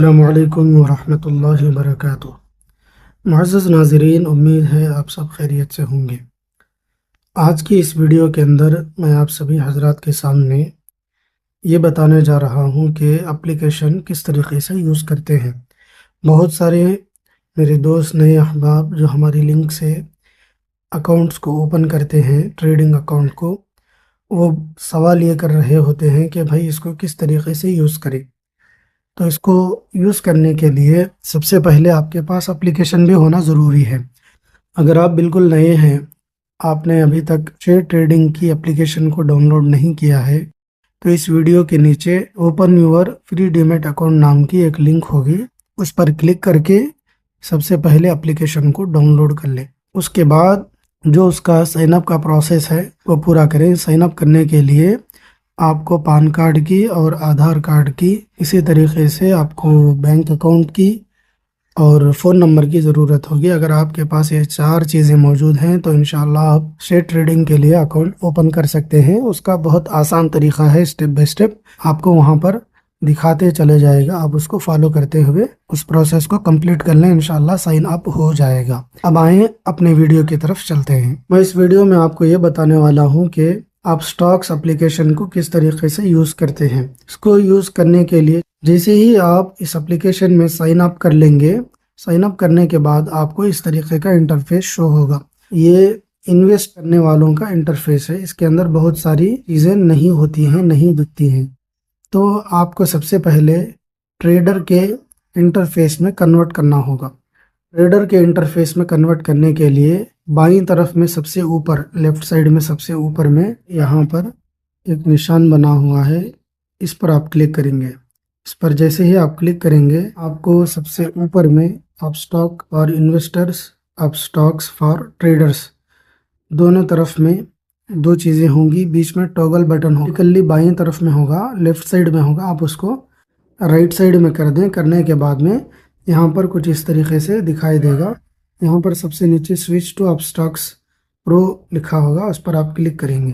السلام علیکم ورحمۃ اللہ وبرکاتہ۔ معزز ناظرین، امید ہے آپ سب خیریت سے ہوں گے۔ آج کی اس ویڈیو کے اندر میں آپ سبھی حضرات کے سامنے یہ بتانے جا رہا ہوں کہ اپلیکیشن کس طریقے سے یوز کرتے ہیں۔ بہت سارے میرے دوست نئے احباب جو ہماری لنک سے اکاؤنٹس کو اوپن کرتے ہیں، ٹریڈنگ اکاؤنٹ کو، وہ سوال یہ کر رہے ہوتے ہیں کہ بھائی اس کو کس طریقے سے یوز کریں۔ تو اس کو یوز کرنے کے لیے سب سے پہلے آپ کے پاس اپلیکیشن بھی ہونا ضروری ہے۔ اگر آپ بالکل نئے ہیں، آپ نے ابھی تک شیئر ٹریڈنگ کی اپلیکیشن کو ڈاؤن لوڈ نہیں کیا ہے، تو اس ویڈیو کے نیچے اوپن یور فری ڈیمیٹ اکاؤنٹ نام کی ایک لنک ہوگی، اس پر کلک کر کے سب سے پہلے اپلیکیشن کو ڈاؤن لوڈ کر لیں۔ اس کے بعد جو اس کا سائن اپ کا پروسیس ہے وہ پورا کریں۔ سائن اپ کرنے کے لیے آپ کو پان کارڈ کی اور آدھار کارڈ کی، اسی طریقے سے آپ کو بینک اکاؤنٹ کی اور فون نمبر کی ضرورت ہوگی۔ اگر آپ کے پاس یہ 4 چیزیں موجود ہیں تو انشاءاللہ آپ شیئر ٹریڈنگ کے لیے اکاؤنٹ اوپن کر سکتے ہیں۔ اس کا بہت آسان طریقہ ہے، سٹیپ بائی سٹیپ آپ کو وہاں پر دکھاتے چلے جائے گا۔ آپ اس کو فالو کرتے ہوئے اس پروسیس کو کمپلیٹ کر لیں، انشاءاللہ سائن اپ ہو جائے گا۔ اب آئیں اپنے ویڈیو کی طرف چلتے ہیں۔ میں اس ویڈیو میں آپ کو یہ بتانے والا ہوں کہ آپ سٹاکس اپلیکیشن کو کس طریقے سے یوز کرتے ہیں۔ اس کو یوز کرنے کے لیے جیسے ہی آپ اس اپلیکیشن میں سائن اپ کر لیں گے، سائن اپ کرنے کے بعد آپ کو اس طریقے کا انٹرفیس شو ہوگا۔ یہ انویسٹ کرنے والوں کا انٹرفیس ہے، اس کے اندر بہت ساری چیزیں نہیں ہوتی ہیں، نہیں دکھتی ہیں۔ تو آپ کو سب سے پہلے ٹریڈر کے انٹرفیس میں کنورٹ کرنا ہوگا۔ ٹریڈر کے انٹرفیس میں کنورٹ کرنے کے لیے بائیں طرف میں سب سے اوپر، لیفٹ سائڈ میں سب سے اوپر میں یہاں پر ایک نشان بنا ہوا ہے، اس پر آپ کلک کریں گے۔ اس پر جیسے ہی آپ کلک کریں گے، آپ کو سب سے اوپر میں آپ سٹاک اور انویسٹرز، آپ سٹاکس فار ٹریڈرز، دونوں طرف میں 2 چیزیں ہوں گی، بیچ میں ٹوگل بٹن ہوگا۔ کلی بائیں طرف میں ہوگا، لیفٹ سائڈ میں ہوگا، آپ اس کو رائٹ سائڈ میں کر دیں۔ کرنے کے بعد میں یہاں پر کچھ اس طریقے سے دکھائی دے گا۔ یہاں پر سب سے نیچے سوئچ ٹو آپ سٹاکس پرو لکھا ہوگا، اس پر آپ کلک کریں گے۔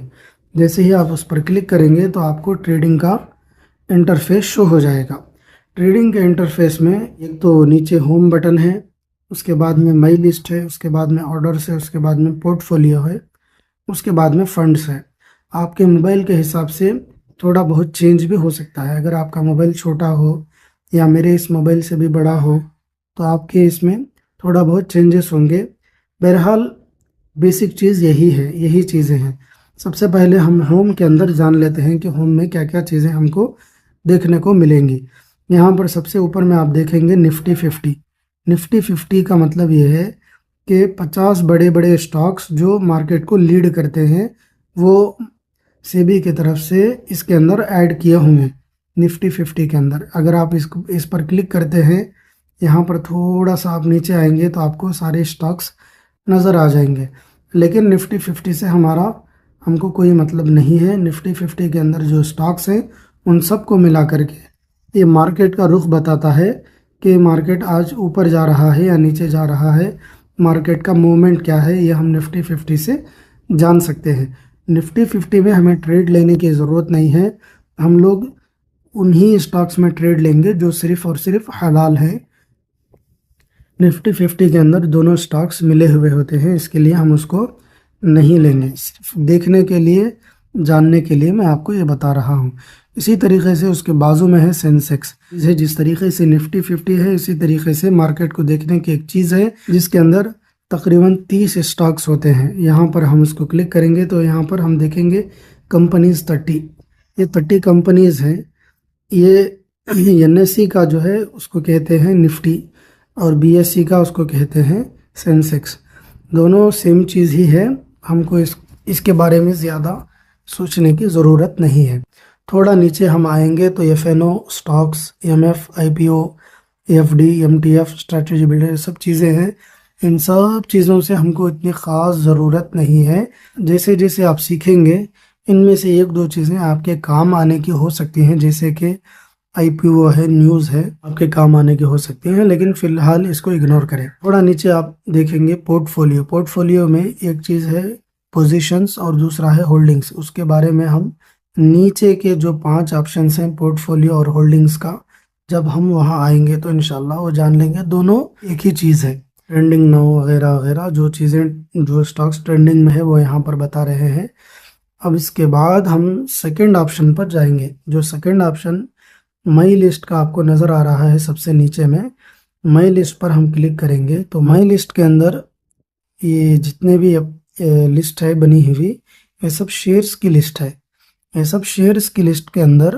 جیسے ہی آپ اس پر کلک کریں گے تو آپ کو ٹریڈنگ کا انٹرفیس شو ہو جائے گا۔ ٹریڈنگ کے انٹرفیس میں ایک تو نیچے ہوم بٹن ہے، اس کے بعد میں مائی لسٹ ہے، اس کے بعد میں آرڈرز ہے، اس کے بعد میں پورٹ فولیو ہے، اس کے بعد میں فنڈز ہے۔ آپ کے موبائل کے حساب سے تھوڑا بہت چینج بھی ہو سکتا ہے۔ اگر آپ کا موبائل چھوٹا ہو یا میرے اس موبائل سے بھی بڑا ہو تو آپ کے اس میں تھوڑا بہت چینجز ہوں گے۔ بہرحال بیسک چیز یہی ہے، یہی چیزیں ہیں۔ سب سے پہلے ہم ہوم کے اندر جان لیتے ہیں کہ ہوم میں کیا کیا چیزیں ہم کو دیکھنے کو ملیں گی۔ یہاں پر سب سے اوپر میں آپ دیکھیں گے نفٹی 50۔ نفٹی 50 کا مطلب یہ ہے کہ 50 بڑے بڑے سٹاکس جو مارکیٹ کو لیڈ کرتے ہیں وہ سیبی کی طرف سے اس کے اندر ایڈ کیے ہوں گے نفٹی 50 کے اندر۔ اگر آپ اس پر کلک کرتے ہیں، یہاں پر تھوڑا سا آپ نیچے آئیں گے تو آپ کو سارے سٹاکس نظر آ جائیں گے، لیکن نفٹی 50 سے ہم کو کوئی مطلب نہیں ہے۔ نفٹی 50 کے اندر جو سٹاکس ہیں ان سب کو ملا کر کے یہ مارکیٹ کا رخ بتاتا ہے کہ مارکیٹ آج اوپر جا رہا ہے یا نیچے جا رہا ہے، مارکیٹ کا موومنٹ کیا ہے، یہ ہم نفٹی 50 سے جان سکتے ہیں۔ نفٹی 50 میں ہمیں ٹریڈ لینے کی ضرورت نہیں ہے، ہم لوگ انہی سٹاکس میں ٹریڈ لیں گے جو صرف اور صرف حلال ہیں۔ نفٹی 50 کے اندر دونوں سٹاکس ملے ہوئے ہوتے ہیں، اس کے لیے ہم اس کو نہیں لیں گے، صرف دیکھنے کے لیے، جاننے کے لیے میں آپ کو یہ بتا رہا ہوں۔ اسی طریقے سے اس کے بازو میں ہے سینسیکس۔ جس طریقے سے نفٹی 50 ہے، اسی طریقے سے مارکیٹ کو دیکھنے کی ایک چیز ہے جس کے اندر تقریباً 30 سٹاکس ہوتے ہیں۔ یہاں پر ہم اس کو کلک کریں گے تو یہاں پر ہم دیکھیں گے کمپنیز 30۔ یہ 30 کمپنیز ہیں۔ یہ NSE کا جو ہے اس کو کہتے ہیں نفٹی، اور BSE کا اس کو کہتے ہیں سینسیکس۔ دونوں سیم چیز ہی ہے، ہم کو اس کے بارے میں زیادہ سوچنے کی ضرورت نہیں ہے۔ تھوڑا نیچے ہم آئیں گے تو FNO، stocks, MF، IPO، FD، MTF، strategy builder, سب چیزیں ہیں۔ ان سب چیزوں سے ہم کو اتنی خاص ضرورت نہیں ہے۔ جیسے جیسے آپ سیکھیں گے ان میں سے 1-2 چیزیں آپ کے کام آنے کی ہو سکتی ہیں، جیسے کہ IPO ہے، نیوز ہے، آپ کے کام آنے کی ہو سکتی ہیں، لیکن فی الحال اس کو اگنور کریں۔ تھوڑا نیچے آپ دیکھیں گے پورٹ فولیو۔ پورٹ فولیو میں ایک چیز ہے پوزیشنز اور دوسرا ہے ہولڈنگز۔ اس کے بارے میں ہم نیچے کے جو 5 آپشنز ہیں پورٹ فولیو اور ہولڈنگز کا، جب ہم وہاں آئیں گے تو انشاءاللہ وہ جان لیں گے دونوں ایک ہی چیز ہے. ٹرینڈنگ ناؤ وغیرہ وغیرہ جو چیزیں جو اسٹاکس ٹرینڈنگ میں ہے وہ یہاں پر بتا رہے ہیں. اب اس کے بعد ہم سیکنڈ آپشن پر جائیں گے. جو سیکنڈ آپشن مائی لسٹ کا آپ کو نظر آ رہا ہے سب سے نیچے میں، مائی لسٹ پر ہم کلک کریں گے تو مائی لسٹ کے اندر یہ جتنے بھی لسٹ ہے بنی ہوئی یہ سب شیئرز کی لسٹ ہے. یہ سب شیئرز کی لسٹ کے اندر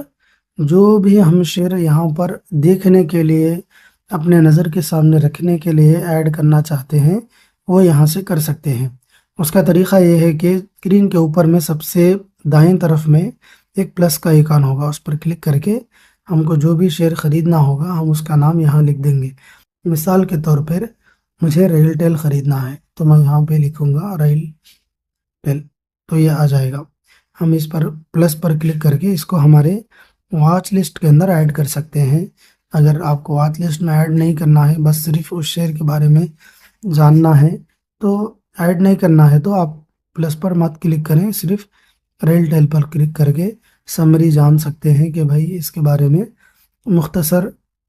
جو بھی ہم شیئر یہاں پر دیکھنے کے لیے اپنے نظر کے سامنے رکھنے کے لیے ایڈ کرنا چاہتے ہیں وہ یہاں سے کر سکتے ہیں. اس کا طریقہ یہ ہے کہ اسکرین کے اوپر میں سب سے دائیں طرف میں ایک پلس کا آئیکن ہوگا، اس پر کلک کر کے ہم کو جو بھی شیئر خریدنا ہوگا ہم اس کا نام یہاں لکھ دیں گے. مثال کے طور پر مجھے ریل ٹیل خریدنا ہے تو میں یہاں پہ لکھوں گا ریل ٹیل، تو یہ آ جائے گا. ہم اس پر پلس پر کلک کر کے اس کو ہمارے واچ لسٹ کے اندر ایڈ کر سکتے ہیں. اگر آپ کو واچ لسٹ میں ایڈ نہیں کرنا ہے، بس صرف اس شیئر کے بارے میں جاننا ہے تو ایڈ نہیں کرنا ہے تو آپ پلس پر مت کلک کریں، صرف ریل ٹیل پر کلک کر کے سمری جان سکتے ہیں کہ بھائی اس کے بارے میں مختصر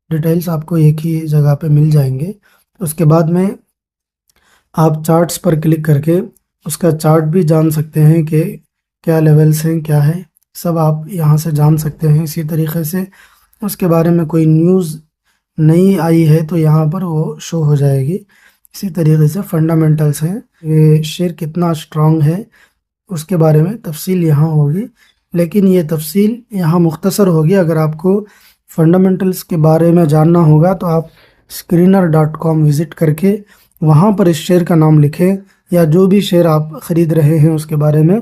ڈیٹیلز آپ کو ایک ہی جگہ پہ مل جائیں گے. اس کے بعد میں آپ چارٹس پر کلک کر کے اس کا چارٹ بھی جان سکتے ہیں کہ کیا لیولز ہیں کیا ہے، سب آپ یہاں سے جان سکتے ہیں. اسی طریقے سے اس کے بارے میں کوئی نیوز نئی آئی ہے تو یہاں پر وہ شو ہو جائے گی. اسی طریقے سے فنڈامنٹلز ہیں، یہ شیئر کتنا اسٹرانگ ہے اس کے بارے میں تفصیل یہاں ہوگی، لیکن یہ تفصیل یہاں مختصر ہوگی. اگر آپ کو فنڈامنٹلز کے بارے میں جاننا ہوگا تو آپ screener.com وزٹ کر کے وہاں پر اس شیئر کا نام لکھیں یا جو بھی شیئر آپ خرید رہے ہیں اس کے بارے میں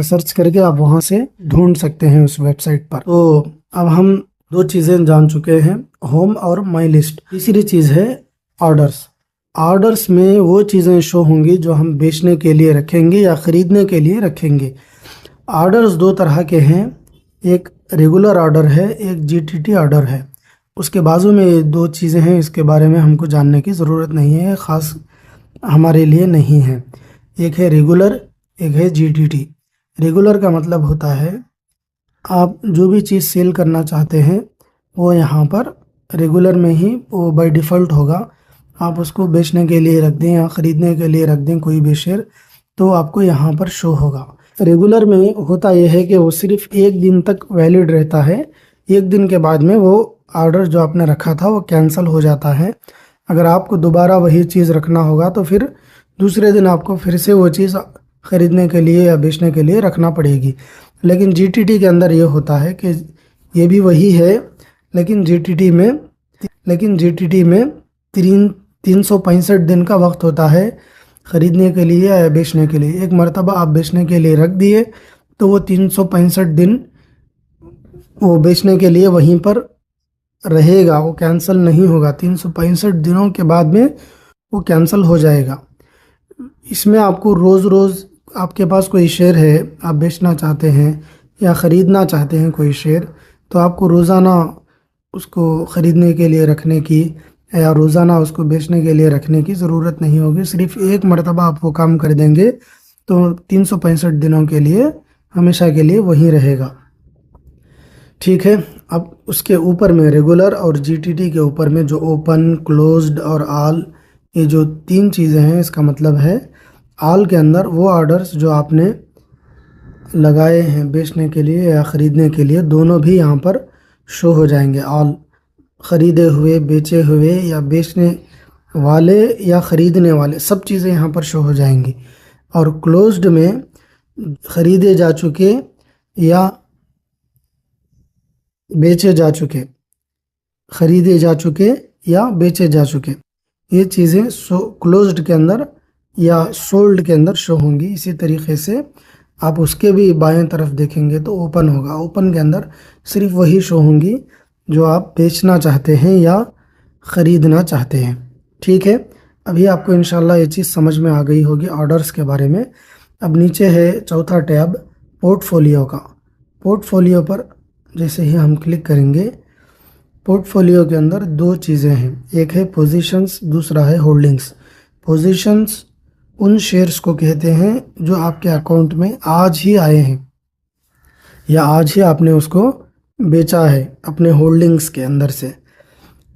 سرچ کر کے آپ وہاں سے ڈھونڈ سکتے ہیں اس ویب سائٹ پر. تو اب ہم دو چیزیں جان چکے ہیں، ہوم اور مائی لسٹ. تیسری چیز ہے آرڈرز. آرڈرز میں وہ چیزیں شو ہوں گی جو ہم بیچنے کے لیے رکھیں گے یا خریدنے کے لیے رکھیں گے. آرڈرز دو طرح کے ہیں، ایک ریگولر آرڈر ہے، ایک جی ٹی ٹی آرڈر ہے. اس کے بازو میں یہ دو چیزیں ہیں، اس کے بارے میں ہم کو جاننے کی ضرورت نہیں ہے، خاص ہمارے لیے نہیں ہے. ایک ہے ریگولر، ایک ہے جی ٹی ٹی. ریگولر کا مطلب ہوتا ہے آپ جو بھی چیز سیل کرنا چاہتے ہیں وہ یہاں پر ریگولر میں ہی وہ بائی ڈیفالٹ ہوگا. آپ اس کو بیچنے کے لیے رکھ دیں یا خریدنے کے لیے رکھ دیں کوئی بھی شیئر تو آپ کو یہاں پر شو ہوگا. ریگولر میں ہوتا یہ ہے کہ وہ صرف ایک دن تک ویلڈ رہتا ہے، ایک دن کے بعد میں وہ آرڈر جو آپ نے رکھا تھا وہ کینسل ہو جاتا ہے. اگر آپ کو دوبارہ وہی چیز رکھنا ہوگا تو پھر دوسرے دن آپ کو پھر سے وہ چیز خریدنے کے لیے یا بیچنے کے لیے رکھنا پڑے گی. لیکن جی ٹی ٹی کے اندر یہ ہوتا ہے کہ یہ بھی وہی ہے، لیکن جی ٹی ٹی میں 365 دن کا وقت ہوتا ہے خریدنے کے لیے یا بیچنے کے لیے. ایک مرتبہ آپ بیچنے کے لیے رکھ دیے تو وہ 365 دن وہ بیچنے کے لیے وہیں پر رہے گا، وہ کینسل نہیں ہوگا. 365 دنوں کے بعد میں وہ کینسل ہو جائے گا. اس میں آپ کو روز روز آپ کے پاس کوئی شیئر ہے، آپ بیچنا چاہتے ہیں یا خریدنا چاہتے ہیں کوئی شیئر، تو آپ کو روزانہ اس کو خریدنے کے لیے رکھنے کی یا روزانہ اس کو بیچنے کے لیے رکھنے کی ضرورت نہیں ہوگی. صرف ایک مرتبہ آپ وہ کام کر دیں گے تو 365 دنوں کے لیے ہمیشہ کے لیے وہی رہے گا. ٹھیک ہے. اب اس کے اوپر میں ریگولر اور جی ٹی ٹی کے اوپر میں جو اوپن، کلوزڈ اور آل، یہ جو تین چیزیں ہیں، اس کا مطلب ہے آل کے اندر وہ آرڈرز جو آپ نے لگائے ہیں بیچنے کے لیے یا خریدنے کے لیے دونوں بھی یہاں پر شو ہو جائیں گے. آل خریدے ہوئے، بیچے ہوئے یا بیچنے والے یا خریدنے والے سب چیزیں یہاں پر شو ہو جائیں گی. اور کلوزڈ میں خریدے جا چکے یا بیچے جا چکے، خریدے جا چکے یا بیچے جا چکے، یہ چیزیں کلوزڈ کے اندر یا سولڈ کے اندر شو ہوں گی. اسی طریقے سے آپ اس کے بھی بائیں طرف دیکھیں گے تو اوپن ہوگا. اوپن کے اندر صرف وہی شو ہوں گی جو آپ بیچنا چاہتے ہیں یا خریدنا چاہتے ہیں. ٹھیک ہے. ابھی آپ کو انشاءاللہ یہ چیز سمجھ میں آ گئی ہوگی آرڈرز کے بارے میں. اب نیچے ہے چوتھا ٹیب پورٹ فولیو کا. پورٹ فولیو پر جیسے ہی ہم کلک کریں گے، پورٹ فولیو کے اندر دو چیزیں ہیں، ایک ہے پوزیشنز، دوسرا ہے ہولڈنگز. پوزیشنز ان شیئرز کو کہتے ہیں جو آپ کے اکاؤنٹ میں آج ہی آئے ہیں یا آج ہی آپ نے اس کو بیچا ہے اپنے ہولڈنگز کے اندر سے.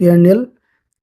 P&L,